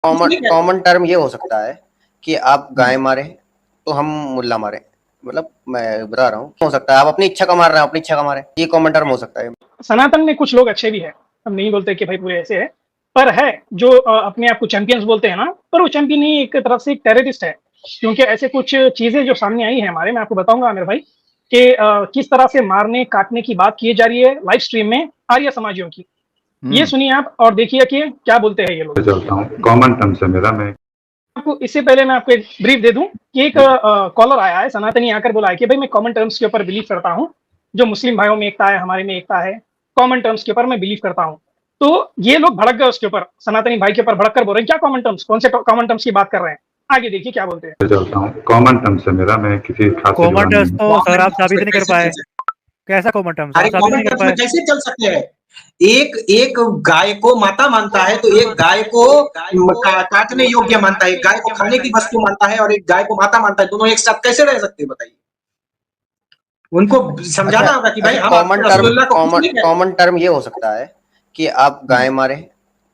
Common common term ये हो सकता है कि आप गाय मारे तो हम मुल्ला मारे, मतलब मैं बता रहा हूँ हो सकता है आप अपनी इच्छा का मार रहे हैं, अपनी इच्छा का मारे, ये कॉमन टर्म हो सकता है। सनातन में कुछ लोग अच्छे भी हैं, हम नहीं बोलते कि भाई पूरे ऐसे है, पर है जो अपने आप को चैंपियंस बोलते हैं ना, पर वो चैंपियन नहीं, एक तरफ से एक टेररिस्ट है। क्योंकि ऐसे कुछ चीजें जो सामने आई है हमारे, मैं आपको बताऊंगा आमिर भाई कि किस तरह से मारने काटने की बात की जा रही है लाइव स्ट्रीम में आर्य समाजियों की। ये सुनिए आप और देखिए कि क्या बोलते हैं ये लोग। चलता हूँ कॉमन टर्म से मेरा, मैं आपको इससे पहले मैं आपको एक ब्रीफ दे दूं कि एक कॉलर आया है सनातनी, आकर बोला है कि भाई मैं कॉमन टर्म्स के ऊपर बिलीव करता हूं, जो मुस्लिम भाइयों में एकता है, हमारे में एकता है, कॉमन टर्म्स के ऊपर मैं बिलीव करता हूं। तो ये लोग भड़क गए उसके ऊपर, सनातनी भाई के ऊपर भड़क कर बोल रहे हैं क्या कॉमन टर्म्स, कौन से कॉमन टर्म्स की बात कर रहे हैं। आगे देखिए क्या बोलते हैं। चलता हूँ कॉमन टर्म से मेरा, मैं किसी खास से जुड़ा कॉमन टर्म्स नहीं तो सर आप साबित नहीं कर पाए, कैसा कॉमन टर्म्स अरे आप साबित कॉमन नहीं कर टर्म्स में पाए। कैसे चल सकते हैं? एक एक गाय को माता मानता है तो एक गाय को काटने योग्य मानता है, एक गाय को खाने की वस्तु मानता है और एक गाय को माता मानता है। दोनों एक साथ कैसे रह सकते हैं बताइए? उनको समझाना होगा कि भाई हम कॉमन टर्म ये हो सकता है कि आप गाय मारे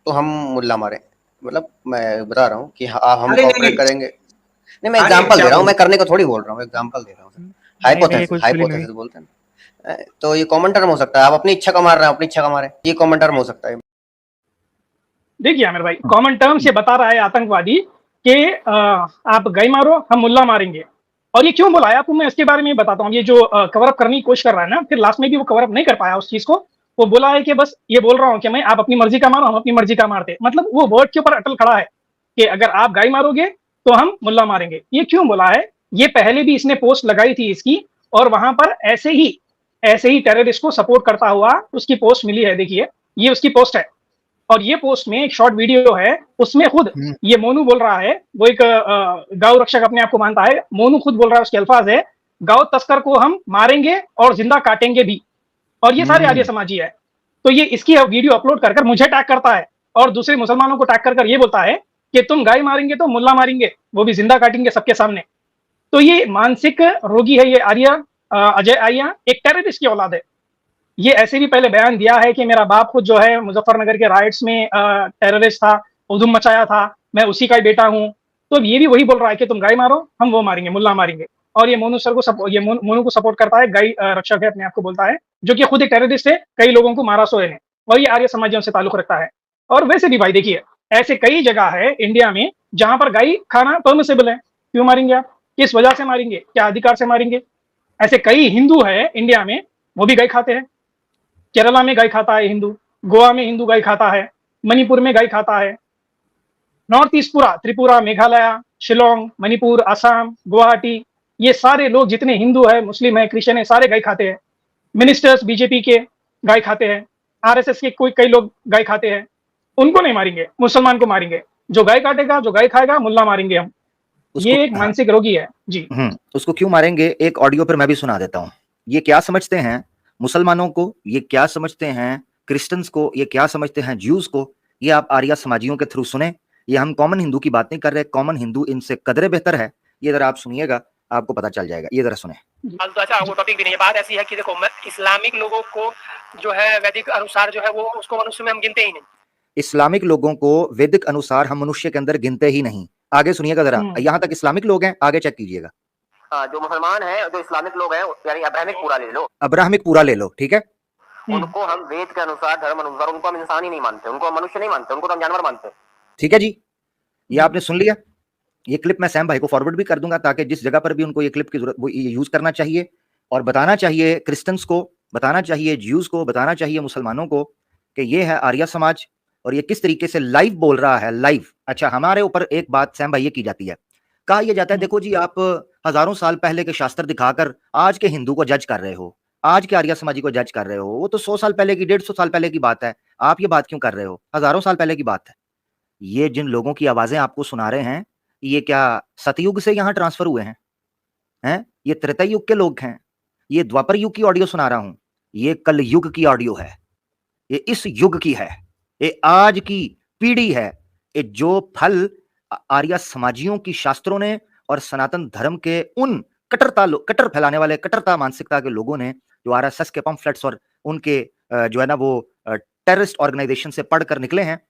तो हम मुल्ला मारे, मतलब मैं बता रहा हूँ कि हम कॉपरेट करेंगे। नहीं मैं एग्जांपल दे रहा हूँ, मैं करने को थोड़ी बोल रहा हूँ, एग्जांपल दे रहा हूँ, हाइपोथेसिस बोलते हैं। तो ये कॉमन टर्म हो सकता है, आप अपनी इच्छा का मार रहे हैं, अपनी इच्छा का मारे, ये कॉमन टर्म हो सकता है। देखिए आमिर भाई, कॉमन टर्म से बता रहा है आतंकवादी कि आप गाय मारो हम मुल्ला मारेंगे। और ये क्यों बोला है आपको मैं इसके बारे में बताता हूँ। ये जो कवर अप करने की कोशिश कर रहा है ना, फिर लास्ट में भी वो कवर अप नहीं कर पाया उस चीज को। वो बोला है कि बस ये बोल रहा हूँ कि मैं आप अपनी मर्जी का मारो हम अपनी मर्जी का मारते, मतलब वो वर्ड के ऊपर अटल खड़ा है कि अगर आप गाय मारोगे तो हम मुल्ला मारेंगे। ये क्यों बोला है, ये पहले भी इसने पोस्ट लगाई थी इसकी, और वहां पर ऐसे ही टेररिस्ट को सपोर्ट करता हुआ उसकी पोस्ट मिली है। देखिए ये उसकी पोस्ट है, और ये पोस्ट में एक शॉर्ट वीडियो है, उसमें खुद ये मोनू बोल रहा है, वो एक गौ रक्षक अपने आप को मानता है, मोनू खुद बोल रहा है, उसके अल्फाज है गौ तस्कर को हम मारेंगे और जिंदा काटेंगे भी। और ये सारे आर्य समाजी है। तो ये इसकी वीडियो अपलोड कर मुझे टैग करता है और दूसरे मुसलमानों को टैग कर ये बोलता है कि तुम गाय मारेंगे तो मुल्ला मारेंगे, वो भी जिंदा काटेंगे सबके सामने। तो ये मानसिक रोगी है ये आर्य, अजय आर्या एक टेररिस्ट की औलाद है। ये ऐसे भी पहले बयान दिया है कि मेरा बाप खुद जो है मुजफ्फरनगर के राइट्स में टेररिस्ट था, उधुम मचाया था, मैं उसी का ही बेटा हूं। तो ये भी वही बोल रहा है कि तुम गाय मारो हम वो मारेंगे, मुल्ला मारेंगे। और ये मोनू सर को मोनू को सपोर्ट करता है, गाय रक्षक है अपने आप को बोलता है, जो कि खुद एक टेररिस्ट है, कई लोगों को मारा सोए ने, और ये आर्य समाजियों से ताल्लुक रखता है। और वैसे भी भाई देखिए ऐसे कई जगह है इंडिया में जहां पर गाय खाना परमिसेबल है। क्यों मारेंगे आप, किस वजह से मारेंगे, क्या अधिकार से मारेंगे? ऐसे कई हिंदू है इंडिया में, वो भी गाय खाते हैं। केरला में गाय खाता है हिंदू, गोवा में हिंदू गाय खाता है, मणिपुर में गाय खाता है, नॉर्थ ईस्ट पूरा त्रिपुरा, मेघालय, शिलोंग, मणिपुर, असम, गुवाहाटी, ये सारे लोग जितने हिंदू है, मुस्लिम है, क्रिश्चियन है, सारे गाय खाते हैं। मिनिस्टर्स बीजेपी के गाय खाते हैं, आरएसएस के कई लोग गाय खाते हैं। उनको नहीं मारेंगे, मुसलमान को मारेंगे। जो गाय काटेगा, जो गाय खाएगा, मुल्ला मारेंगे हम। ये एक मानसिक रोगी है जी। उसको क्यों मारेंगे, एक ऑडियो पर मैं भी सुना देता हूँ। ये क्या समझते हैं मुसलमानों को, ये क्या समझते हैं क्रिश्चियंस को, ये क्या समझते हैं ज्यूज को, ये आप आर्या समाजियों के थ्रू सुने। ये हम कॉमन हिंदू की बात नहीं कर रहे, कॉमन हिंदू इनसे कदरे बेहतर है। ये जरा आप सुनिएगा, आपको पता चल जाएगा, ये जरा सुने। तो अच्छा वो टॉपिक भी नहीं है, बात ऐसी है कि देखो इस्लामिक लोगों को जो है वैदिक अनुसार जो है वो उसको मनुष्य में हम गिनते ही नहीं। इस्लामिक लोगों को वैदिक अनुसार हम मनुष्य के अंदर गिनते ही नहीं। आगे सुनिएगा जरा, यहाँ तक इस्लामिक लोग हैं, आगे चेक कीजिएगा। जो मुसलमान हैं, जो इस्लामिक लोग हैं, यानी अब्राहमिक पूरा ले लो, अब्राहमिक पूरा ले लो, ठीक है। उनको हम वेद के अनुसार, धर्म अनुसार, उनको हम इंसान ही नहीं मानते, उनको हम मनुष्य नहीं मानते, उनको तो हम जानवर मानते। ठीक है जी, ये आपने सुन लिया। ये क्लिप मैं सैम भाई को फॉरवर्ड भी कर दूंगा, ताकि जिस जगह पर भी उनको ये क्लिप की जरूरत, वो ये यूज करना चाहिए और बताना चाहिए क्रिश्चियंस को, बताना चाहिए ज्यूज को, बताना चाहिए मुसलमानों को कि ये है आर्या समाज और ये किस तरीके से लाइव बोल रहा है, लाइव। अच्छा, हमारे ऊपर एक बात सैम भाई ये की जाती है, कहा यह जाता है देखो जी आप हजारों साल पहले के शास्त्र दिखाकर आज के हिंदू को जज कर रहे हो, आज के आर्या समाजी को जज कर रहे हो। वो तो 100 साल पहले की, 150 साल पहले की बात है, आप ये बात क्यों कर रहे हो? हजारों साल पहले की बात है। ये जिन लोगों की आवाजें आपको सुना रहे हैं, ये क्या सतयुग से यहाँ ट्रांसफर हुए हैं? ये त्रेता युग के लोग हैं। ये द्वापर युग की ऑडियो सुना रहा हूं, ये कल युग की ऑडियो है, ये इस युग की है, ये आज की पीढ़ी है। ये जो फल आर्या समाजियों की शास्त्रों ने और सनातन धर्म के उन कट्टर फैलाने वाले, कट्टरता मानसिकता के लोगों ने, जो आरएसएस के पम्फलेट्स और उनके जो है ना वो टेररिस्ट ऑर्गेनाइजेशन से पढ़कर निकले हैं,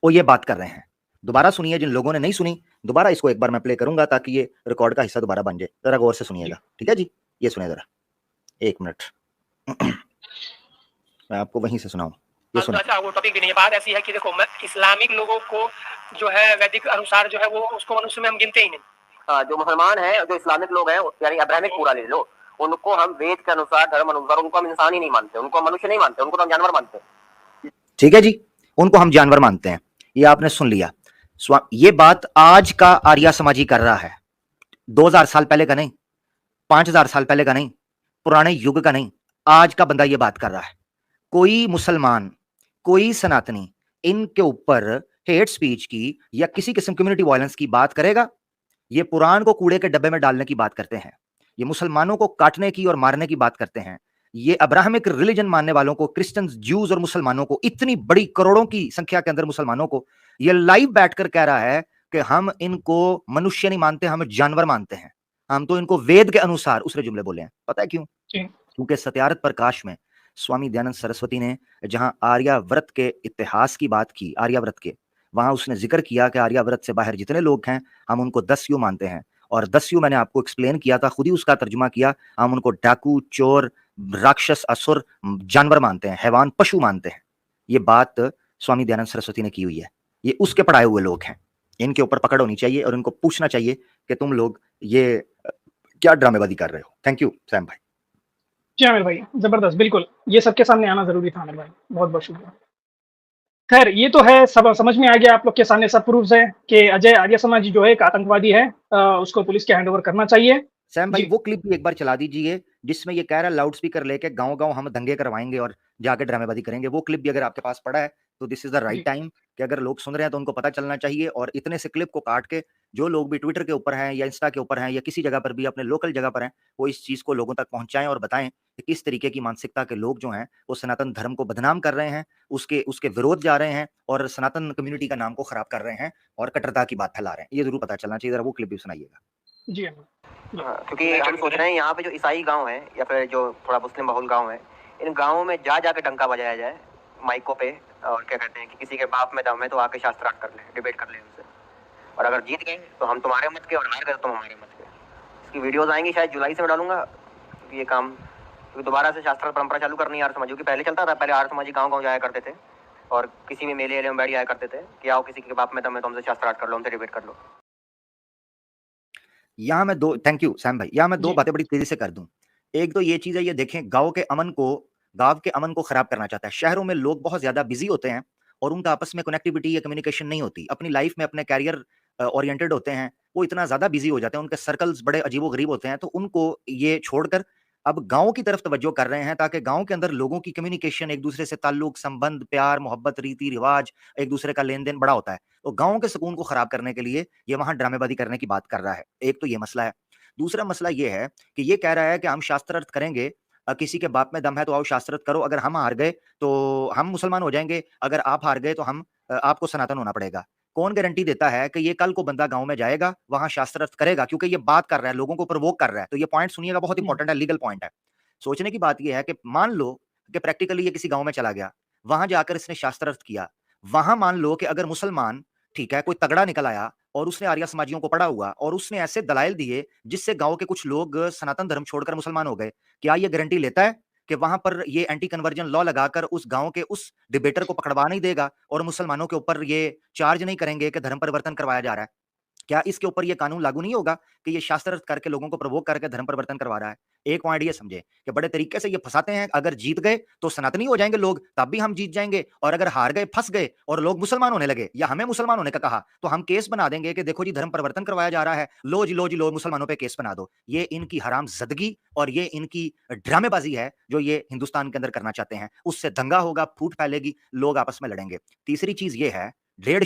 वो ये बात कर रहे हैं। दोबारा सुनिए, जिन लोगों ने नहीं सुनी दोबारा इसको एक बार मैं प्ले करूंगा ताकि ये रिकॉर्ड का हिस्सा दोबारा बन जाए। जरा गौर से सुनिएगा, ठीक है जी? ये सुनिए जरा, 1 मिनट मैं आपको वहीं से सुनाऊं। ये सुनिए। अच्छा, वो टॉपिक भी नहीं है। बात ऐसी है कि देखो, मैं इस्लामिक लोगों को जो है वैदिक अनुसार जो है वो उसको मनुष्य में हम गिनते ही नहीं। हाँ, जो मुसलमान है, जो इस्लामिक लोग हैं, यानी अब्राहमिक पूरा ले लो, उनको हम वेद के अनुसार, धर्म अनुसार, उनको हम इंसान ही नहीं मानते, उनको मनुष्य नहीं मानते, उनको तो हम जानवर मानते हैं। ठीक है जी, उनको हम जानवर मानते हैं। ये आपने सुन लिया। ये बात आज का आर्या समाजी कर रहा है, 2000 साल पहले का नहीं, 5000 साल पहले का नहीं, पुराने युग का नहीं, आज का बंदा ये बात कर रहा है। कोई मुसलमान, कोई सनातनी इनके ऊपर हेट स्पीच की या किसी किस्म कम्युनिटी वायलेंस की बात करेगा? ये कुरान को कूड़े के डब्बे में डालने की बात करते हैं, ये मुसलमानों को काटने की और मारने की बात करते हैं, ये अब्राहमिक रिलीजन मानने वालों को, क्रिश्चियंस, ज्यूज और मुसलमानों को, इतनी बड़ी करोड़ों की संख्या के अंदर मुसलमानों को ये लाइव बैठकर कह रहा है कि हम इनको मनुष्य नहीं मानते, हम जानवर मानते हैं, हम तो इनको वेद के अनुसार, उसने जुमले बोले हैं। पता है क्यों? क्योंकि सत्यार्थ प्रकाश में स्वामी दयानंद सरस्वती ने जहां आर्याव्रत के इतिहास की बात की, आर्याव्रत के, वहां उसने जिक्र किया कि आर्याव्रत से बाहर जितने लोग हैं हम उनको दस्यु मानते हैं, और दस्यु मैंने आपको एक्सप्लेन किया था, खुद ही उसका तर्जुमा किया, हम उनको डाकू, चोर, राक्षस, असुर, जानवर मानते हैं, हैवान, पशु मानते हैं। ये बात स्वामी दयानंद सरस्वती ने की हुई है। ये उसके पढ़ाए हुए लोग हैं, इनके ऊपर पकड़ होनी चाहिए और इनको पूछना चाहिए कि तुम लोग ये क्या ड्रामेबाजी कर रहे हो। थैंक यू सैम भाई। जी आमिर भाई, जबरदस्त, बिल्कुल ये सबके सामने आना जरूरी था आमिर भाई, बहुत बहुत शुक्रिया। खैर, ये तो है, सब समझ में आ गया आप लोग के सामने, सब प्रूफ्स है कि अजय आर्य समाजी जो है एक आतंकवादी है, उसको पुलिस के हैंड ओवर करना चाहिए। सैम भाई वो क्लिप भी एक बार चला दीजिए जिसमें ये कह रहा है लाउड स्पीकर लेके गांव गांव हम दंगे करवाएंगे और जाके ड्रामेबाजी करेंगे। वो क्लिप भी अगर आपके पास पड़ा है तो this is the right time कि अगर लोग सुन रहे हैं तो उनको पता चलना चाहिए, और इतने से क्लिप को काट के जो लोग भी ट्विटर के ऊपर हैं या इंस्टा के ऊपर हैं या किसी जगह पर भी अपने लोकल जगह पर हैं, वो इस चीज को लोगों तक पहुंचाएं और बताएं कि किस तरीके की मानसिकता के लोग जो हैं वो सनातन धर्म को बदनाम कर रहे हैं, उसके उसके विरोध जा रहे हैं और सनातन कम्युनिटी का नाम को खराब कर रहे हैं और कट्टरता की बात फैला रहे हैं। ये जरूर पता चलना चाहिए। जरा वो क्लिप भी सुनाइएगा। जी हाँ, क्योंकि हम सोच रहे हैं यहाँ पे जो ईसाई गांव है या फिर जो थोड़ा मुस्लिम बहुल गांव है, इन गांवों में जा जाके डंका बजाया जाए माइकों पे, और क्या कहते हैं कि किसी के बाप में दम है तो आके शास्त्रार्थ कर ले, डिबेट कर ले उनसे, और अगर जीत गए तो हम तुम्हारे मत के और हार गए तो तुम हमारे मत के। इसकी वीडियोस आएंगी शायद जुलाई से मैं डालूंगा, क्योंकि ये काम, क्योंकि दोबारा से शास्त्रार्थ परंपरा चालू करनी है आर्य समाजी की। पहले चलता था, पहले आर्य समाजी गाँव गाँव जाया करते थे और किसी भी मेले में बैठ जाया करते थे कि आओ किसी के बाप में दम है तो हमसे शास्त्रार्थ कर लो, हमसे डिबेट कर लो। यहाँ मैं दो, थैंक यू सैम भाई, यहाँ मैं दो बातें बड़ी तेजी से कर दूं। एक तो ये चीज है, ये देखें गांव के अमन को खराब करना चाहता है। शहरों में लोग बहुत ज्यादा बिजी होते हैं और उनका आपस में कनेक्टिविटी या कम्युनिकेशन नहीं होती, अपनी लाइफ में अपने कैरियर ओरिएंटेड होते हैं, वो इतना ज्यादा बिजी हो जाते हैं, उनके सर्कल्स बड़े अजीबोगरीब होते हैं, तो उनको ये छोड़कर अब गांव की तरफ तवज्जो कर रहे हैं ताकि गांव के अंदर लोगों की कम्युनिकेशन, एक दूसरे से ताल्लुक, संबंध, प्यार, मोहब्बत, रीति रिवाज, एक दूसरे का लेन देन बड़ा होता है। तो गांव के सुकून को खराब करने के लिए ये वहां ड्रामेबाजी करने की बात कर रहा है। एक तो ये मसला है। दूसरा मसला ये है कि ये कह रहा है कि हम शास्त्रार्थ करेंगे, किसी के बाप में दम है तो आओ शास्त्रार्थ करो, अगर हम हार गए तो हम मुसलमान हो जाएंगे, अगर आप हार गए तो हम आपको सनातन होना पड़ेगा। कौन गारंटी देता है कि ये कल को बंदा गांव में जाएगा, वहां शास्त्रार्थ करेगा? क्योंकि ये बात कर रहा है, लोगों को प्रोवोक कर रहा है। तो ये पॉइंट सुनिएगा, बहुत इंपॉर्टेंट है, लीगल पॉइंट है। सोचने की बात यह है कि मान लो कि प्रैक्टिकली ये किसी गांव में चला गया, वहां जाकर इसने शास्त्रार्थ किया, वहां मान लो कि अगर मुसलमान, ठीक है, कोई तगड़ा निकल आया और उसने आर्य समाजियों को पढ़ा हुआ और उसने ऐसे दलाइल दिए जिससे गांव के कुछ लोग सनातन धर्म छोड़कर मुसलमान हो गए, क्या ये गारंटी लेता है कि वहां पर ये एंटी कन्वर्जन लॉ लगाकर उस गांव के उस डिबेटर को पकड़वा नहीं देगा और मुसलमानों के ऊपर ये चार्ज नहीं करेंगे कि धर्म परिवर्तन करवाया जा रहा है? क्या इसके ऊपर ये कानून लागू नहीं होगा कि ये शास्त्रार्थ करके लोगों को प्रवोक करके धर्म परिवर्तन करवा रहा है? एक पॉइंट ये समझे कि बड़े तरीके से ये फंसाते हैं, अगर जीत गए तो सनातनी हो जाएंगे लोग, तब भी हम जीत जाएंगे, और अगर हार गए, फंस गए और लोग मुसलमान होने लगे या हमें मुसलमान होने का कहा, तो हम केस बना देंगे कि देखो जी धर्म परिवर्तन करवाया जा रहा है, लो जी लो जी लो, मुसलमानों पे केस बना दो। ये इनकी हरामजदगी और ये इनकी ड्रामेबाजी है जो ये हिंदुस्तान के अंदर करना चाहते हैं। उससे दंगा होगा, फूट फैलेगी, लोग आपस में लड़ेंगे। तीसरी चीज ये है, डेढ़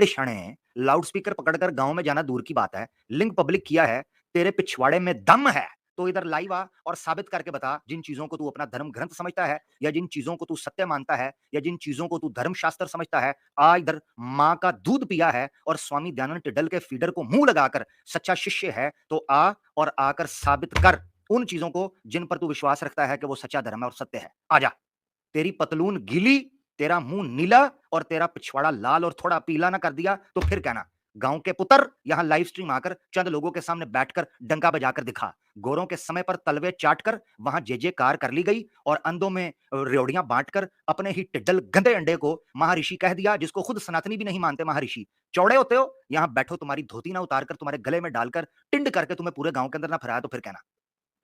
क्षणे लाउड स्पीकर पकड़कर गांव में जाना दूर की बात है, लिंक पब्लिक किया है, तेरे पिछवाड़े में दम है तो इधर लाइव आ और साबित करके बता, जिन चीजों को तू अपना धर्म ग्रंथ समझता है या जिन चीजों को तू सत्य मानता है या जिन चीजों को तू धर्म शास्त्र समझता है, आ इधर माँ का दूध पिया है और स्वामी दयानंद टिड्डल के फीडर को मुंह लगाकर सच्चा शिष्य है, तो आ और आकर साबित कर उन चीजों को जिन पर तू विश्वास रखता है कि वो सच्चा धर्म है और सत्य है। आजा, तेरी पतलून गीली, तेरा मुंह नीला और तेरा पिछवाड़ा लाल और थोड़ा पीला ना कर दिया तो फिर कहना। गांव के पुत्र यहां लाइव स्ट्रीम आकर चंद लोगों के सामने बैठकर डंका बजाकर दिखा। गोरों के समय पर तलवे चाटकर वहां जे कार कर ली गई और अंधों में रेवड़ियां बांटकर अपने ही टिड्डल गंदे अंडे को महर्षि कह दिया, जिसको खुद सनातनी भी नहीं मानते महर्षि। चौड़े होते हो, यहां बैठो, तुम्हारी धोती ना उतार कर तुम्हारे गले में डालकर टिंड करके तुम्हें पूरे गांव के अंदर ना फहराया तो फिर कहना।